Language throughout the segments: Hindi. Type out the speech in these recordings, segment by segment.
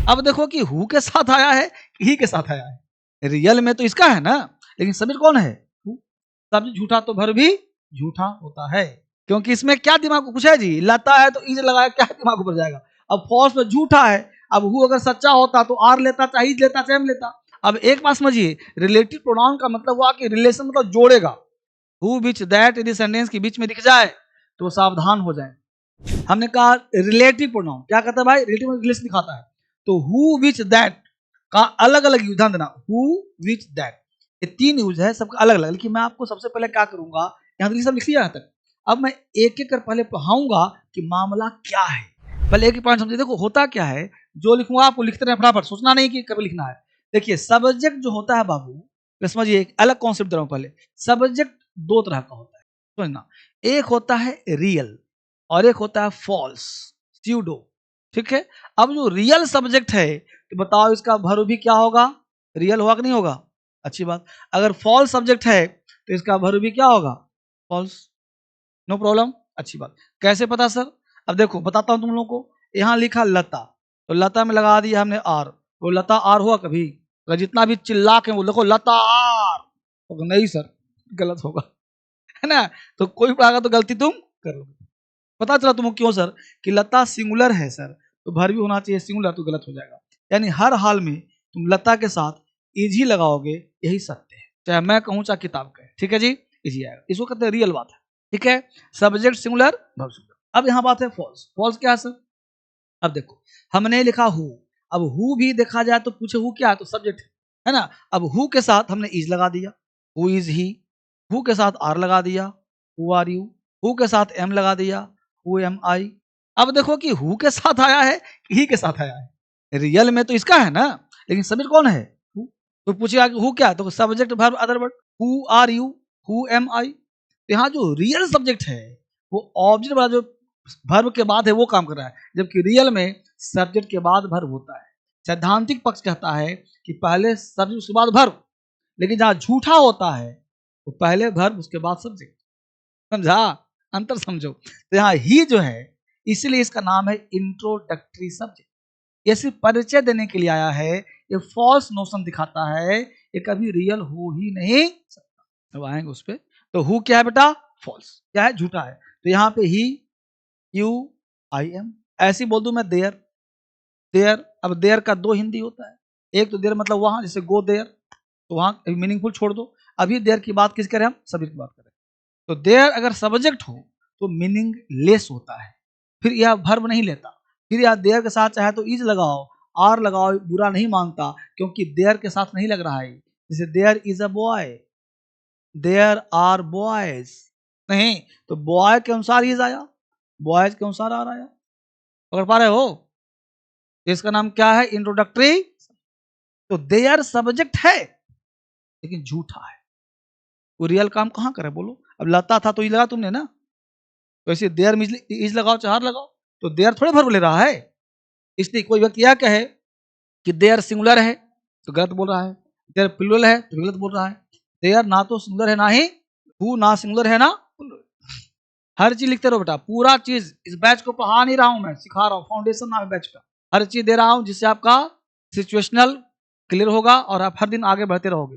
अब देखो कि हु के साथ आया है कि ही के साथ आया है। रियल में तो इसका है ना, लेकिन सब्जेक्ट कौन है? हु। सब्जेक्ट झूठा तो भर भी झूठा होता है, क्योंकि इसमें क्या दिमाग को पूछा है जी, लता है तो इज लगाया, क्या दिमाग ऊपर जाएगा। अब फॉल्स में झूठा है, अब हु अगर सच्चा होता तो आर लेता, चाहे इज लेता, चाहे एम लेता। अब एक बात समझिए, रिलेटिव प्रोनाउन का मतलब हुआ कि रिलेशन मतलब जोड़ेगा। हु विच दैट यदि सेंटेंस के बीच में दिख जाए तो सावधान हो जाए। हमने कहा रिलेटिव प्रोनाउन क्या कहता है भाई, रिलेटिव रिलेशन दिखाता है। तो हु विच दैट का अलग अलग यूज, ध्यान देना, हु विच दैट, ये 3 यूज है, सबका अलग अलग। लेकिन मैं आपको सबसे पहले क्या करूंगा, यहाँ तक सब लिख लिया तक, अब मैं एक एक कर पहले पढ़ाऊंगा कि मामला क्या है। पहले एक पॉइंट समझिए, देखो होता क्या है, जो लिखूंगा आपको लिखते रहे फटाफट, सोचना नहीं कि कभी लिखना है। देखिए सब्जेक्ट जो होता है बाबू, समझिए एक अलग कॉन्सेप्ट दे रहा हूं पहले। सब्जेक्ट 2 तरह का होता है, समझना। एक होता है रियल और एक होता है फॉल्स, स्यूडो, ठीक है। अब जो रियल सब्जेक्ट है तो बताओ इसका भर्ब भी क्या होगा, रियल होगा कि नहीं होगा? अच्छी बात। अगर फॉल्स सब्जेक्ट है तो इसका भर्ब भी क्या होगा, फॉल्स। नो प्रॉब्लम, अच्छी बात। कैसे पता सर? अब देखो बताता हूं तुम लोगों को। यहाँ लिखा लता, तो लता में लगा दिया हमने आर, वो लता आर हुआ कभी? अगर जितना भी चिल्ला के वो देखो लता आर, तो नहीं सर, गलत होगा, है ना। तो कोई पढ़ागा तो गलती तुम करोगे। पता चला तुमको क्यों सर, कि लता सिंगुलर है सर, तो भर भी होना चाहिए सिंगुलर, तो गलत हो जाएगा। यानी हर हाल में तुम लता के साथ इज ही लगाओगे, यही सत्य है, चाहे मैं कहूं चाहे किताब कहे, ठीक है जी, इजी आएगा। इसको कहते हैं रियल बात है, ठीक है। Subject singular, verb singular. अब यहाँ बात है फॉल्स। फॉल्स क्या है सर? अब देखो हमने लिखा हु, अब हु भी देखा जाए तो पूछे हु क्या है, तो सब्जेक्ट है ना। अब हु के साथ हमने इज लगा दिया, हु इज ही। हु के साथ आर लगा दिया, हु आर यू। हु के साथ एम लगा दिया, हु एम आई। अब देखो कि हु के साथ आया है कि ही के साथ आया है। रियल में तो इसका है ना, लेकिन सब्जेक्ट कौन है? हु। तो पूछेगा कि हु क्या है, तो subject verb other word, who are you, who am I. यहाँ जो रियल सब्जेक्ट है वो ऑब्जेक्ट वाला जो वर्ब के बाद है वो काम कर रहा है, जबकि रियल में सब्जेक्ट के बाद वर्ब होता है। सैद्धांतिक पक्ष कहता है कि पहले सब्जेक्ट उसके बाद वर्ब, लेकिन जहां झूठा होता है तो पहले वर्ब उसके बाद सब्जेक्ट। समझा? अंतर समझो। तो यहाँ ही जो है, इसलिए इसका नाम है इंट्रोडक्टरी सब्जेक्ट। ये सिर्फ परिचय देने के लिए आया है, ये फॉल्स नोशन दिखाता है, ये कभी रियल हो ही नहीं सकता। अब आएंगे उस पर। तो हु क्या है बेटा? फॉल्स, क्या है? झूठा है। तो यहाँ पे ही, यू, आई एम, ऐसे बोल दूं मैं देयर, देयर। अब देयर का 2 हिंदी होता है, एक तो देयर मतलब वहां, जैसे गो देयर, तो वहां मीनिंगफुल छोड़ दो। अभी देयर की बात किस करें हम? सब्जेक्ट की बात करें। तो देयर अगर सब्जेक्ट हो तो मीनिंग लेस होता है, फिर यह वर्ब नहीं लेता। फिर यह देयर के साथ चाहे तो इज लगाओ, आर लगाओ, बुरा नहीं मानता, क्योंकि देयर के साथ नहीं लग रहा है। जैसे there is a boy, there are boys, नहीं, तो बॉय के अनुसार इज आया, बॉयज के अनुसार आर आया। पकड़ पा रहे हो? इसका नाम क्या है? इंट्रोडक्टरी। तो देयर सब्जेक्ट है लेकिन झूठा है, वो रियल काम कहां करे बोलो। अब लता था तो इज लगा तुमने ना, तो ऐसे देयर में इज लगाओ चाहे लगाओ, तो देयर थोड़े वर्ब ले रहा है। इसलिए कोई व्यक्ति यह कहे कि देयर सिंगुलर है तो गलत बोल रहा है, देयर प्लूरल है तो गलत बोल रहा है। देयर ना तो सिंगुलर है ना ही हु, ना सिंगुलर है ना प्लूरल। हर चीज लिखते रहो बेटा, पूरा चीज। इस बैच को पढ़ा नहीं रहा हूं मैं, सिखा रहा हूं, फाउंडेशन नाम है बैच का। हर चीज दे रहा हूं जिससे आपका सिचुएशनल क्लियर होगा और आप हर दिन आगे बढ़ते रहोगे।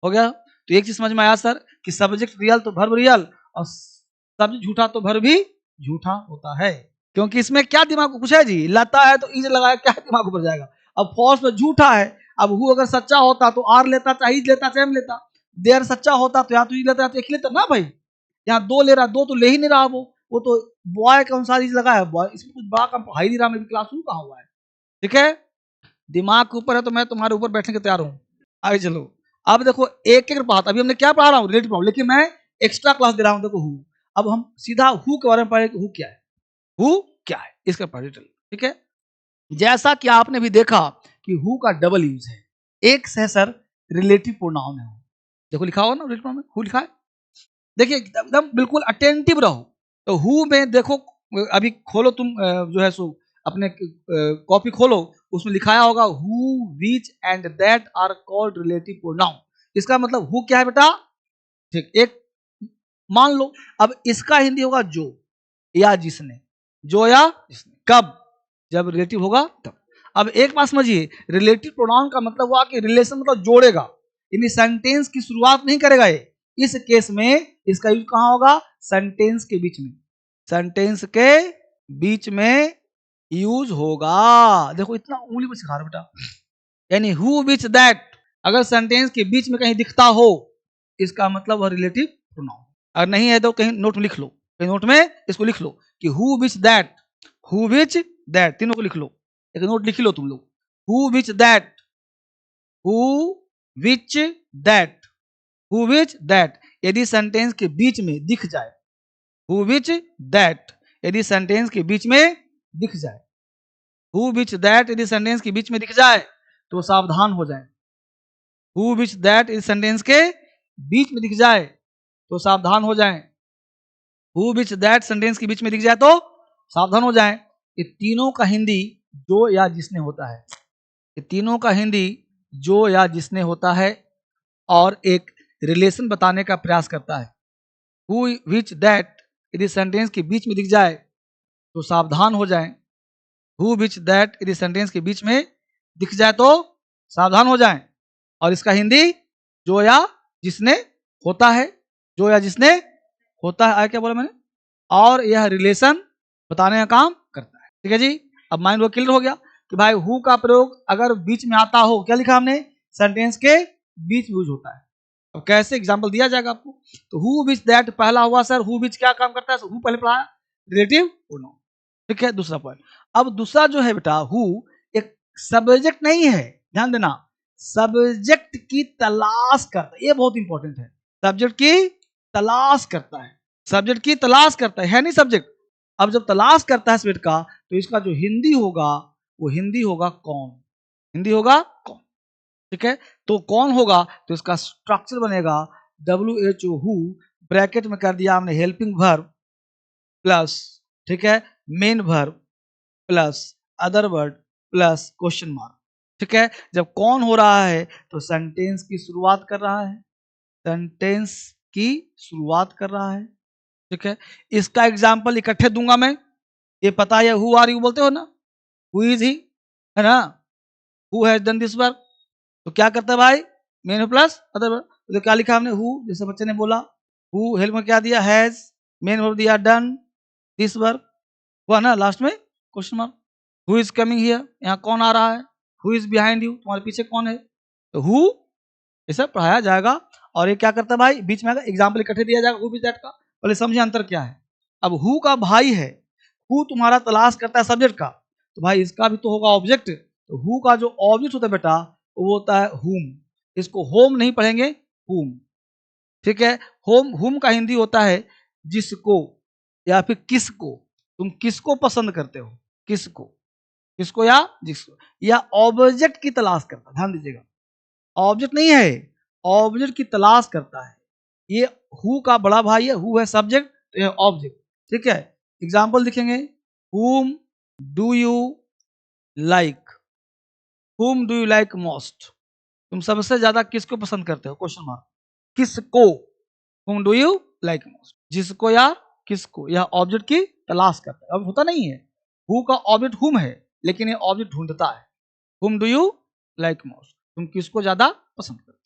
हो गया? तो एक चीज समझ में आया सर, कि सब्जेक्ट रियल तो वर्ब रियल, और सब्जेक्ट झूठा तो वर्ब भी झूठा होता है। क्योंकि इसमें क्या दिमाग को पूछा है जी, लता है तो इज लगाया, क्या दिमाग ऊपर जाएगा। अब फॉल्स में झूठा है, अब हु अगर सच्चा होता तो आर लेता, चाहे इज लेता, चाहे एम लेता। देयर सच्चा होता तो या तो इज लेता या तो एक ही लेता ना भाई। यहाँ 2 ले रहा, 2 तो ले ही नहीं रहा, वो तो बॉय के अनुसार इज लगा है, बॉय। इसमें कुछ बड़ा कम पढ़ाई नहीं रहा, मैं क्लासरूम कहा हुआ है, ठीक है। दिमाग के ऊपर है तो मैं तुम्हारे ऊपर बैठने के तैयार हूँ। आगे चलो। अब देखो एक एक पढ़ाता, अभी हमने क्या पढ़ा रहा हूँ, रिलेटिव प्रॉब्लम, लेकिन मैं एक्स्ट्रा क्लास दे रहा हूँ। देखो हु, अब हम सीधा हु के बारे में पढ़े कि हु क्या है, हु क्या है, इसका पढ़े चलो, ठीक है। जैसा कि आपने भी देखा कि हु का डबल यूज है, एक है सर रिलेटिव प्रोनाउन है। देखो लिखा हुआ ना रिलेटिव प्रोनाउन, हु लिखा है, देखिए एकदम बिल्कुल अटेंटिव रहो। तो हु में देखो, अभी खोलो तुम जो है सो अपने कॉपी खोलो, उसमें लिखाया होगा who, which and that are called relative pronoun. इसका मतलब हु क्या है बेटा? ठीक, एक मान लो। अब इसका हिंदी होगा जो या जिसने, जो या जिसने, कब? जब रिलेटिव होगा तब। अब एक बात समझिए, रिलेटिव प्रोनाउन का मतलब हुआ कि रिलेशन मतलब जोड़ेगा, यानी सेंटेंस की शुरुआत नहीं करेगा ये। इस केस में इसका यूज कहां होगा? सेंटेंस के बीच में, सेंटेंस के बीच में यूज होगा। देखो इतना उंगली पर सिखा रहा बेटा, यानी हु विच दैट अगर सेंटेंस के बीच में कहीं दिखता हो, इसका मतलब वह रिलेटिव प्रोनाउन। अगर नहीं है तो कहीं नोट में लिख लो, कहीं नोट में इसको लिख लो कि who which that, who which that, तीनों को लिख लो, एक नोट लिख लो तुम लोग। Who which that, who which that, who which that यदि सेंटेंस के बीच में दिख जाए, हु विच दैट यदि सेंटेंस के बीच में दिख जाए, हु विच दैट यदि सेंटेंस के बीच में दिख जाए तो सावधान हो जाए। हु विच दैट इस सेंटेंस के बीच में दिख जाए तो सावधान हो जाए। हु विच दैट सेंटेंस के बीच में दिख जाए तो सावधान हो जाए। ये तीनों का हिंदी जो या जिसने होता है, ये तीनों का हिंदी जो या जिसने होता है और एक रिलेशन बताने का प्रयास करता है। हु विच दैट यदि सेंटेंस के बीच में दिख जाए तो सावधान हो जाए। हु विच दैट यदि सेंटेंस के बीच में दिख जाए तो सावधान हो जाए। और इसका हिंदी जो या जिसने होता है, जो या जिसने होता है। आया क्या बोला मैंने? और यह रिलेशन बताने का काम करता है। ठीक है जी, अब माइंड वो क्लियर हो गया कि भाई हु का प्रयोग अगर बीच में आता हो, क्या लिखा हमने? सेंटेंस के बीच में यूज होता है। अब कैसे एग्जांपल दिया जाएगा आपको? तो हु विच दैट पहला हुआ सर, हु विच क्या काम करता है? हु पहले पढ़ा, रिलेटिव प्रोनाउन। ठीक है, दूसरा पॉइंट। अब दूसरा जो है बेटा, हु एक सब्जेक्ट नहीं है, ध्यान देना, सब्जेक्ट की तलाश करता है। ये बहुत इंपॉर्टेंट है, सब्जेक्ट की तलाश करता है, सब्जेक्ट की तलाश करता है नहीं सब्जेक्ट। अब जब तलाश करता है सब्जेक्ट का तो इसका जो हिंदी होगा वो हिंदी होगा कौन, हिंदी होगा कौन। ठीक है, तो कौन होगा तो इसका स्ट्रक्चर बनेगा WHO, हु ब्रैकेट में कर दिया हमने हेल्पिंग वर्ब प्लस, ठीक है, main verb plus other word plus question mark. ठीक है, जब कौन हो रहा है तो सेंटेंस की शुरुआत कर रहा है, सेंटेंस की शुरुआत कर रहा है। ठीक है, इसका एग्जाम्पल इकट्ठे दूंगा मैं, ये पता है हु आर यू बोलते हो ना, हु इज ही, है ना, who has done this work, तो क्या करता है भाई? Main plus other verb. तो क्या लिखा हमने? हु, जैसे बच्चे ने बोला, हु हेल्प में क्या दिया? हैज, मेन वर्ब दिया डन दिस वर्क, हुआ ना, लास्ट में question mark. Who is coming here, यहाँ कौन आ रहा है? हु इज बिहाइंड यू, तुम्हारे पीछे कौन है? तो हु ये सब पढ़ाया जाएगा। और ये क्या करता है भाई? बीच में एग्जाम्पल इकट्ठे दिया जाएगा हु विच दैट का। पहले समझे अंतर क्या है। अब हु का भाई है, हु तुम्हारा तलाश करता है सब्जेक्ट का, तो भाई इसका भी तो होगा ऑब्जेक्ट। तो हु का जो ऑब्जेक्ट होता है बेटा वो होता है हुम। इसको होम नहीं पढ़ेंगे, हुम। ठीक है, होम, हुम का हिंदी होता है जिसको या फिर किसको, तुम किसको पसंद करते हो, किसको, किसको या जिसको, या ऑब्जेक्ट की तलाश करता है। ध्यान दीजिएगा, ऑब्जेक्ट नहीं है, ऑब्जेक्ट की तलाश करता है। ये हु का बड़ा भाई है, हु है सब्जेक्ट तो ये ऑब्जेक्ट। ठीक है, एग्जाम्पल दिखेंगे, whom do you like, whom do you like most, तुम सबसे ज्यादा किसको पसंद करते हो, क्वेश्चन मार्क, किसको, whom do you like most, जिसको या किसको, यह ऑब्जेक्ट की तलाश करता है। अब होता नहीं है, हु का ऑब्जेक्ट whom है लेकिन ये ऑब्जेक्ट ढूंढता है, whom do you like most, तुम किसको ज्यादा पसंद करते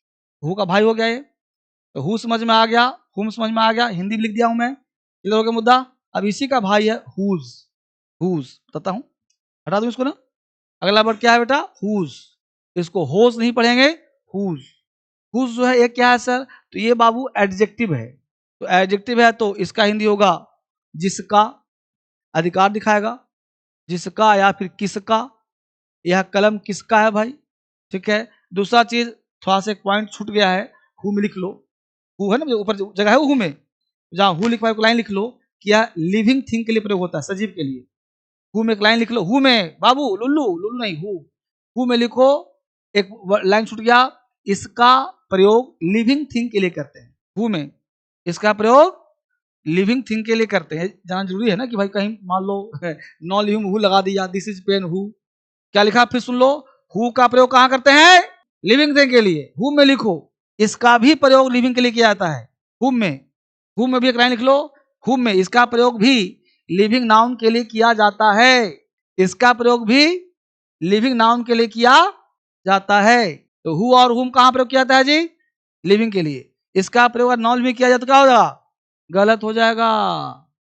हो। हु का भाई हो गया ये, तो हु समझ में आ गया, हुम समझ में आ गया, हिंदी भी लिख दिया हूं मैं, क्लियर हो गया मुद्दा। अब इसी का भाई है हुज, हुज बताता हूं, हटा दूं इसको ना। अगला वर्ड क्या है बेटा? हुज, इसको होज नहीं पढ़ेंगे, हुज। हुज जो है ये क्या है सर? तो ये बाबू एडजेक्टिव है, तो एडजेक्टिव है तो इसका हिंदी होगा जिसका, अधिकार दिखाएगा, जिसका या फिर किसका, यह कलम किसका है भाई। ठीक है, दूसरा चीज थोड़ा सा एक पॉइंट छूट गया है, हु में लिख लो, हु है ना ऊपर जगह है हु में, जहां हु लिखा है लाइन लिख लो, क्या लिविंग थिंग के लिए प्रयोग होता है, सजीव के लिए। हु में एक लाइन लिख लो, हु में बाबू, लुल्लू, लुल्लू नहीं, हु में लिखो, एक लाइन छूट गया, इसका प्रयोग लिविंग थिंग के लिए करते हैं, हु में इसका प्रयोग लिविंग थिंग के लिए करते हैं। जाना जरूरी है ना कि भाई कहीं मान लो नॉन लिविंग हु लगा दिया, दिस इज पेन हु, क्या लिखा फिर सुन लो, हु का प्रयोग कहां करते हैं? लिविंग थिंग के लिए, हु में लिखो, इसका भी प्रयोग लिविंग के लिए किया जाता है, हुम में, हुम में भी एक लाइन लिख लो, हुम में इसका प्रयोग भी लिविंग नाउन के लिए किया जाता है, इसका प्रयोग भी लिविंग नाउन के लिए किया जाता है। तो हु और हुम कहाँ प्रयोग किया जाता है जी? लिविंग के लिए। इसका प्रयोग अगर नॉन लिविंग किया जाए तो क्या हो जाएगा? गलत हो जाएगा।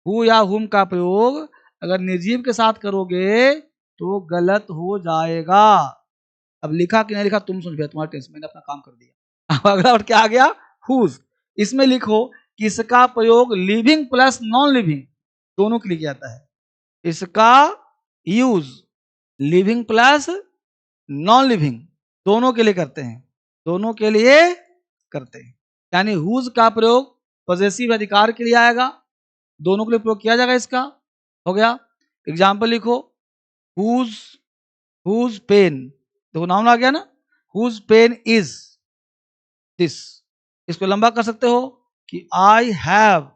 हु या हुम का प्रयोग अगर निर्जीव के साथ करोगे तो गलत हो जाएगा। अब लिखा कि नहीं लिखा तुम समझ गए, तुम्हारा टेंशन, मैंने अपना काम कर दिया। अब अगला वर्ड क्या आ गया? हुज। इसमें लिखो कि इसका प्रयोग लिविंग प्लस नॉन लिविंग दोनों के लिए किया जाता है। इसका use living plus non living दोनों के लिए करते हैं, दोनों के लिए करते हैं। यानी हुज का प्रयोग पॉजेसिव अधिकार के लिए आएगा, दोनों के लिए प्रयोग किया जाएगा इसका। हो गया। एग्जाम्पल लिखो, हुज हुज पेन, देखो नाउन आ गया ना, हुज पेन इज दिस। इसको लंबा कर सकते हो कि I have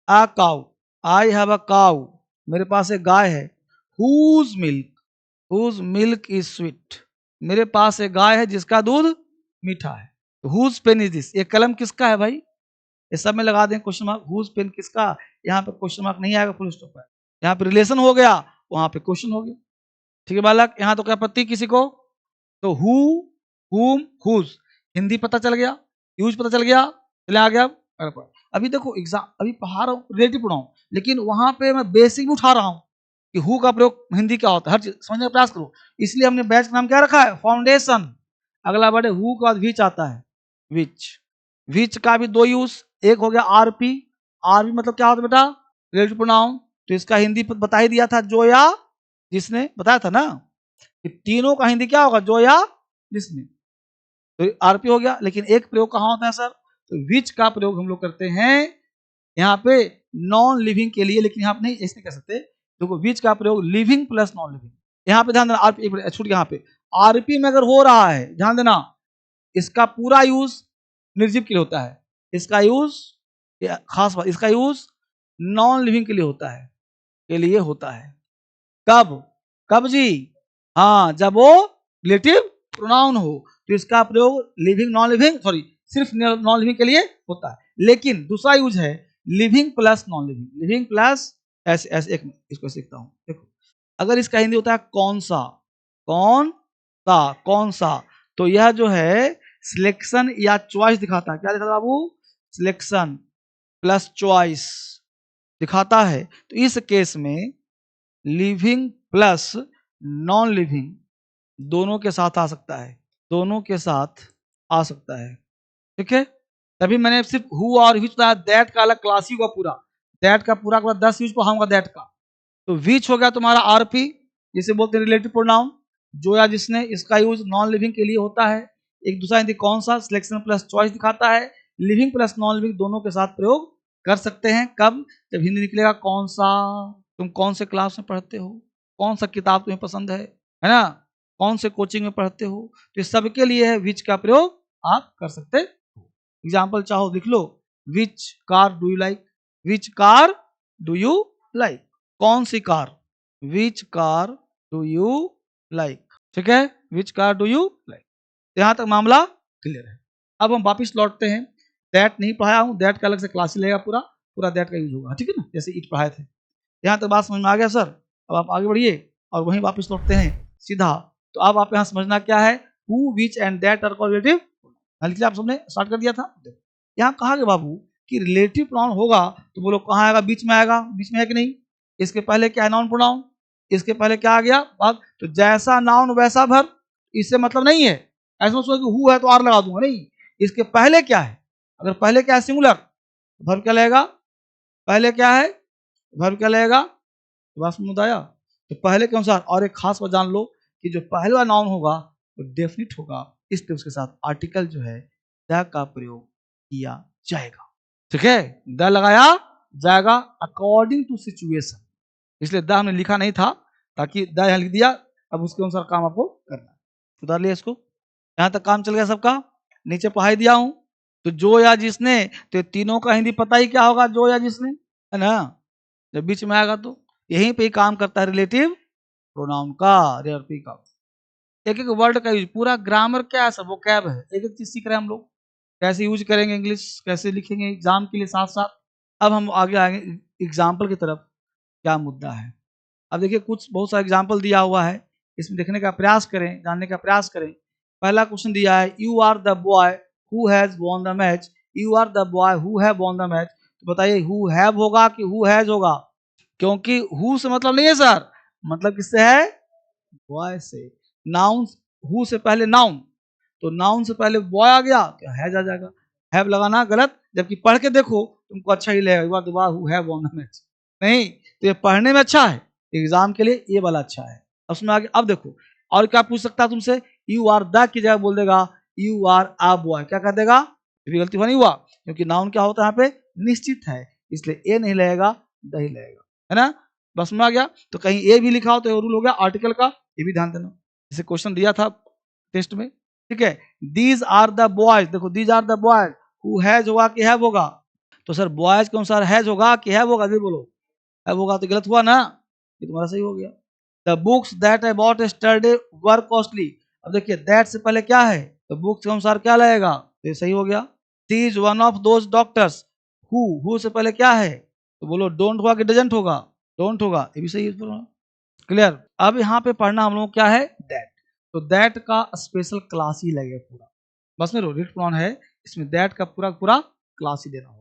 a cow, I have a cow, मेरे पास एक गाय है। हुज मिल्क इज स्वीट, मेरे पास एक गाय है जिसका दूध मीठा है। हुज पेन इज दिस, ये कलम किसका है भाई? ये सब में लगा दें क्वेश्चन मार्क। हुज पेन किसका? यहाँ पे क्वेश्चन मार्क नहीं आएगा, फुल स्टॉप है। यहाँ पे रिलेशन हो गया, वहां पे क्वेश्चन हो गया। ठीक है बालक, यहाँ तो क्या आपत्ति किसी को? तो हु, हुम, हुज, हिंदी पता चल गया, यूज पता चल गया, चले आ गया। अभी देखो एग्जाम, अभी पढ़ा रहा हूँ रिलेटिव पढ़ाऊँ, लेकिन वहां पे मैं बेसिक भी उठा रहा हूँ कि हु का प्रयोग हिंदी क्या होता है, हर चीज समझने का प्रयास करो। इसलिए हमने बैच का नाम क्या रखा है? फाउंडेशन। अगला वर्ड है हु का बाद विच आता है, विच। विच का भी दो यूज, एक हो गया आरपी। आरपी मतलब क्या होता है बेटा? Relative pronoun. तो इसका हिंदी बता ही दिया था, जो या जिसने, बताया था ना कि तीनों का हिंदी क्या होगा? जो या जिसने। तो आरपी हो गया। लेकिन एक प्रयोग कहाँ होता है सर? तो विच का प्रयोग हम लोग करते हैं यहाँ पे नॉन लिविंग के लिए, लेकिन यहाँ पे नहीं, ऐसे कह सकते। देखो विच का प्रयोग लिविंग प्लस नॉन लिविंग, यहाँ पे ध्यान देना। आरपी छूट यहाँ पे, आरपी में अगर हो रहा है, ध्यान देना, इसका पूरा यूज निर्जीव के लिए होता है, इसका यूज खास बात, इसका यूज नॉन लिविंग के लिए होता है, के लिए होता है। कब? कब जी? हाँ, जब वो रिलेटिव प्रोनाउन हो तो इसका प्रयोग लिविंग नॉन लिविंग, सॉरी, सिर्फ नॉन लिविंग के लिए होता है। लेकिन दूसरा यूज है living plus non living, living plus, ऐसे ऐसे, एक इसको सीखता हूं। देखो अगर इसका हिंदी होता है कौन सा, कौन सा, कौन सा, तो यह जो है सिलेक्शन या चॉइस दिखाता है। क्या दिखाता है बाबू? सिलेक्शन प्लस चॉइस दिखाता है। तो इस केस में लिविंग प्लस नॉन लिविंग दोनों के साथ आ सकता है, दोनों के साथ आ सकता है। ठीक है, तभी मैंने सिर्फ हु और विच बताया। दैट का अलग क्लास ही हुआ पूरा, दैट का पूरा 10 यूज पढ़ाऊंगा दैट का। तो विच हो गया तुम्हारा आरपी, जिसे बोलते हैं रिलेटिव प्रोनाउन, जो या जिसने, इसका यूज नॉन लिविंग के लिए होता है। एक दूसरा हिंदी कौन सा, सिलेक्शन प्लस चॉइस दिखाता है। लिविंग प्लस नॉन लिविंग दोनों के साथ प्रयोग कर सकते हैं। कब? जब हिंदी निकलेगा कौन सा, तुम कौन से क्लास में पढ़ते हो, कौन सा किताब तुम्हें पसंद है ना, कौन से कोचिंग में पढ़ते हो, तो इस सबके लिए है विच का प्रयोग आप कर सकते हो। एग्जाम्पल चाहो लिख लो, which car do you like, which car do you like, कौन सी car, which car do you like. ठीक है, which car do you like. यहां तक मामला क्लियर है। अब हम वापिस लौटते हैं। दैट नहीं पढ़ाया हूं, दैट का अलग से क्लास लेगा, पूरा पूरा दैट का यूज होगा। ठीक है ना, जैसे इट पढ़ाए थे। यहाँ तक बात समझ में आ गया सर? अब आप आगे बढ़िए और वहीं वापस लौटते हैं सीधा। तो अब आप यहाँ समझना क्या है, who, which and that are called relative. आप सबने स्टार्ट कर दिया था। यहाँ कहा गया बाबू कि रिलेटिव प्रोनाउन होगा तो बोलो कहाँ आएगा? बीच में आएगा। बीच में है कि नहीं? इसके पहले क्या है? Noun pronoun. इसके पहले क्या आ गया? बात। तो जैसा नाउन वैसा वर्ब, इससे मतलब नहीं है ऐसा सोचो कि हु है तो आर लगा दूंगा, नहीं। इसके पहले क्या है? अगर पहले क्या है? सिंगुलर, वर्ब क्या लगेगा? पहले क्या है? वर्ब क्या लगेगा? बात समझ आया? तो पहले के अनुसार, और एक खास बात जान लो कि जो पहले वाला नाउन होगा वो डेफिनिट होगा, इसलिए उसके साथ आर्टिकल जो है द का प्रयोग किया जाएगा। ठीक है, द लगाया जाएगा अकॉर्डिंग टू सिचुएशन, इसलिए द हमने लिखा नहीं था, ताकि द यहाँ लिख दिया। अब उसके अनुसार काम आपको करना है। सुधार लिया इसको। यहाँ तक काम चल गया सबका। नीचे पढ़ाई दिया हूं। तो जो या जिसने, तो तीनों का हिंदी पता ही क्या होगा? जो या जिसने, है ना। जब बीच में आएगा तो यहीं पे ही काम करता है रिलेटिव प्रोनाउन का, रिलेटिव का। एक एक वर्ड का यूज, पूरा ग्रामर क्या है सब, वो कैब है। एक एक चीज सीख रहे हैं हम लोग, कैसे यूज करेंगे इंग्लिश, कैसे लिखेंगे एग्जाम के लिए साथ साथ। अब हम आगे आएंगे एग्जाम्पल की तरफ, क्या मुद्दा है। अब देखिए कुछ बहुत सारा एग्जाम्पल दिया हुआ है, इसमें देखने का प्रयास करें, जानने का प्रयास करें। पहला क्वेश्चन दिया है you are the boy who has won the match, you are the boy who have won the match. तो बताइए हु हैव होगा कि हु हैज होगा, क्योंकि हु से मतलब नहीं है सर, मतलब किससे है, बॉय से। नाउन, हु से पहले नाउन, तो नाउन से पहले बॉय आ गया तो हैज आ जाएगा। हैव लगाना गलत, जबकि पढ़ के देखो तुमको अच्छा ही लगेगा, एक बार दोबारा who have won the match नहीं, तो ये पढ़ने में अच्छा है, एग्जाम के लिए ये वाला अच्छा है। उसमें आगे अब देखो और क्या पूछ सकता है तुमसे, यू आर द की जगह बोल देगा यू आर आ बॉय, क्या कर देगा, ये भी गलती नहीं हुआ, क्योंकि नाउन क्या होता है यहाँ पे, निश्चित है, इसलिए ए नहीं लगेगा, द ही लगेगा, है ना। बस में आ गया। तो कहीं ए भी लिखा हो तो रूल हो गया आर्टिकल का, ये भी ध्यान देना, जैसे क्वेश्चन दिया था टेस्ट में, ठीक है। दीज आर द बॉयज, देखो these are the boys, who has होगा कि हैव होगा, तो सर बॉयज के अनुसार हैज होगा कि हैव होगा, जी बोलो, हैव होगा तो गलत हुआ ना, ये तुम्हारा सही हो गया। The books that I bought yesterday were costly, अब देखिए दैट से पहले क्या है, तो बुक्स के अनुसार क्या लगेगा, तो ये सही हो गया। She is one of those doctors, who से पहले क्या है, तो बोलो डोंट होगा कि डजंट होगा, डोंट होगा, ये भी सही है। क्लियर। अब यहाँ पे पढ़ना हम लोग क्या है, दैट, तो दैट का स्पेशल क्लास ही लगेगा पूरा, बस में रिट प्रोनाउन है, इसमें दैट का पूरा पूरा क्लास ही देना होगा।